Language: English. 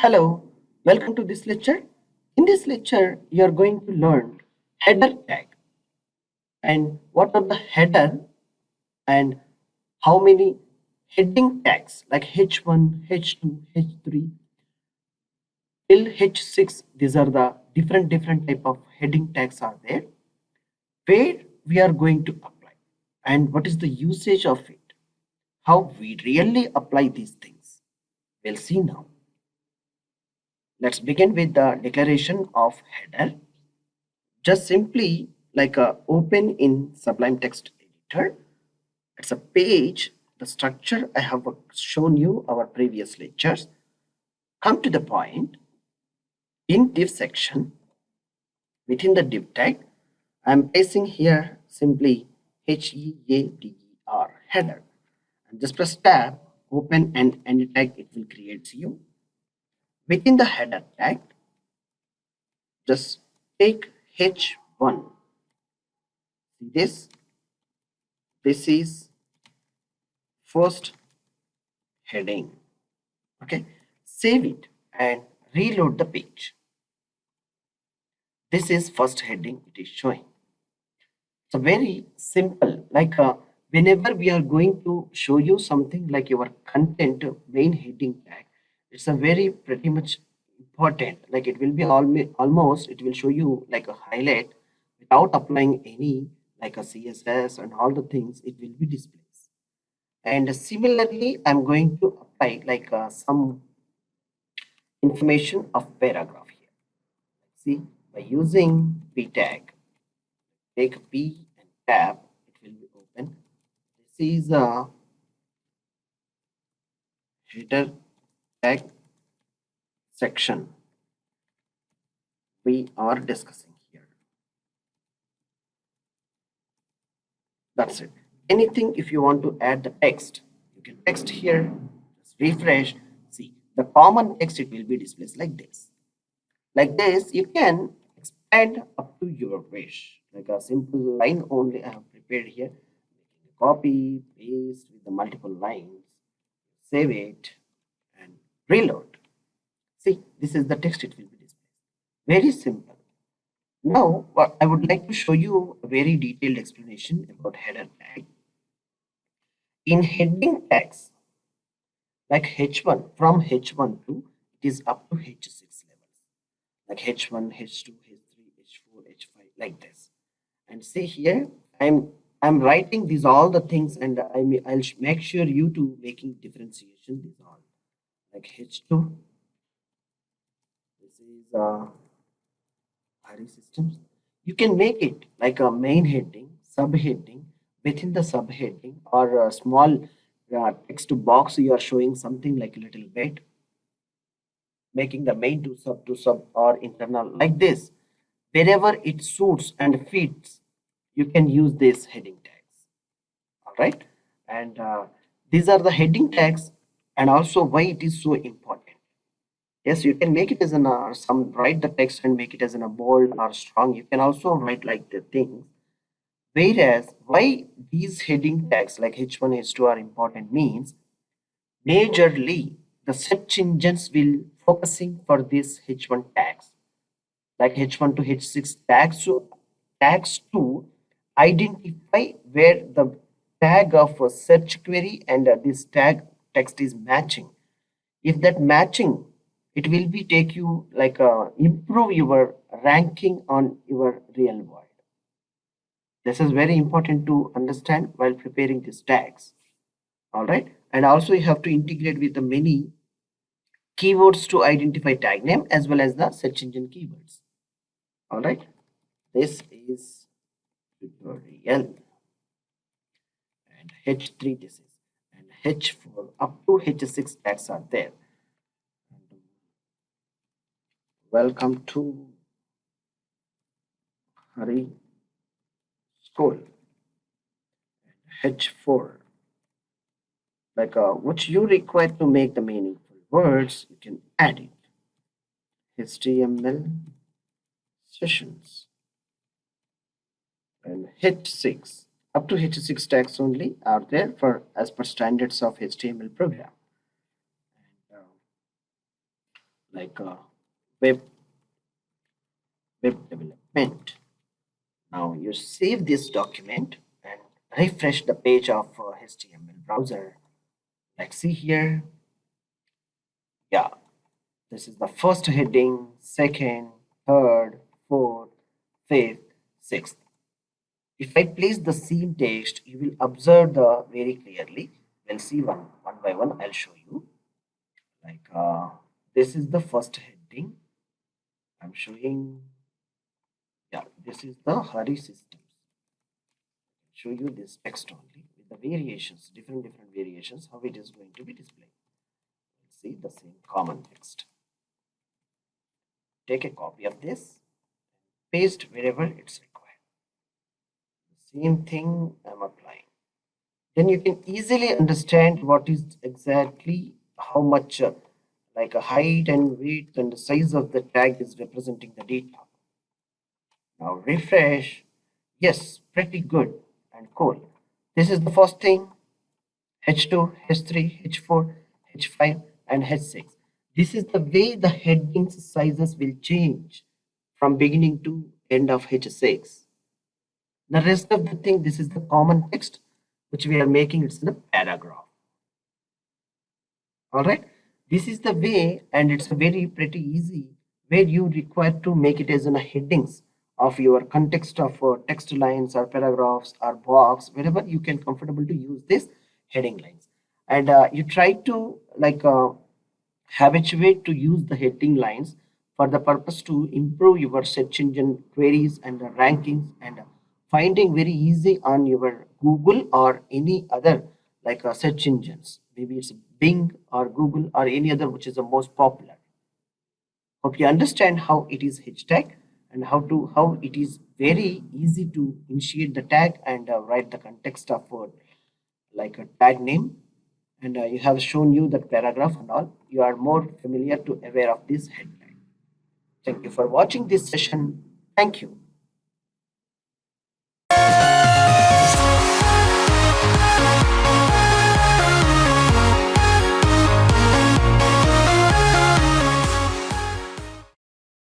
Hello, welcome to this lecture. In this lecture, you are going to learn header tag and what are the header and how many heading tags like H1, H2, H3 till H6. These are the different type of heading tags are there where we are going to apply and what is the usage of it, how we really apply these things. We'll see now. Let's begin with the declaration of header. Just simply like a open in Sublime Text Editor. It's a page, the structure I have shown you our previous lectures. Come to the point. In div section, within the div tag, I'm placing here simply HEADER, header. And just press tab, open and end tag, it will create you. Within the header tag, just take H1. See this is first heading. Okay, save it and reload the page. This is first heading it is showing. So very simple, like whenever we are going to show you something like your content main heading tag, it's a very pretty much important, like it will be almost it will show you like a highlight without applying any like a CSS and all the things, it will be displayed. And similarly, I'm going to apply like some information of paragraph here. See, by using p tag, take p and tab, it will be open. This is a header tag section we are discussing here. That's it. Anything if you want to add the text, you can text here, just refresh. See, the common text it will be displayed like this. Like this, you can expand up to your wish. Like a simple line only I have prepared here. Copy, paste with the multiple lines, save it, and reload. See, this is the text it will be displayed. Very simple. Now, I would like to show you a very detailed explanation about header tag. In heading tags, like H1, from H1 to it is up to H6 levels, like H1, H2, H3, H4, H5, like this. And see here, I'm writing these all the things, and I'll make sure you to making differentiation. These all like H2. This is Harisystems. You can make it like a main heading, subheading, within the subheading, or a small text box. You are showing something like a little bit, making the main to sub or internal like this. Wherever it suits and fits, you can use this heading tags. All right, and these are the heading tags, and also why it is so important. Yes, you can make it as an some write the text and make it as in a bold or strong. You can also write like the things. Whereas why these heading tags like H1, H2 are important means majorly the search engines will focusing for these H1 tags like H1 to H6 tags, so tags to identify where the tag of a search query and this tag text is matching. If that matching, it will be take you like improve your ranking on your real world. This is very important to understand while preparing these tags. All right, and also you have to integrate with the many keywords to identify tag name as well as the search engine keywords. All right, this is tutorial, and H3 this is, and H4 up to H6 tags are there. Welcome to Hari School. H4, like what you require to make the meaningful words, you can add it. HTML sessions, and H6 up to H6 tags only are there for as per standards of HTML program. And, like web web development. Now you save this document and refresh the page of HTML browser. Like see here, yeah, this is the first heading, second, third, fourth, fifth, sixth. If I place the same text, you will observe the very clearly. We'll see one by one. I'll show you. Like this is the first heading. I'm showing. Yeah, this is the Harisystems. Show you this text only with the variations, different variations, how it is going to be displayed. See the same common text. Take a copy of this, paste wherever it's required. The same thing I'm applying. Then you can easily understand what is exactly how much like a height and width and the size of the tag is representing the data. Now refresh. Yes, pretty good and cool. This is the first thing. H2, H3, H4, H5 and H6. This is the way the headings sizes will change from beginning to end of H6. The rest of the thing, this is the common text which we are making, it's in a paragraph. All right, this is the way, and it's a very pretty easy where you require to make it as in a headings of your context of text lines or paragraphs or box, wherever you can comfortable to use this heading lines. And you try to like habituate to use the heading lines for the purpose to improve your search engine queries and the rankings and finding very easy on your Google or any other like search engines. Maybe it's Bing or Google or any other which is the most popular. Hope you understand how it is hashtag and how it is very easy to initiate the tag and write the context of like a tag name, and you have shown you that paragraph and all. You are more familiar to aware of this headline. Thank you for watching this session. Thank you.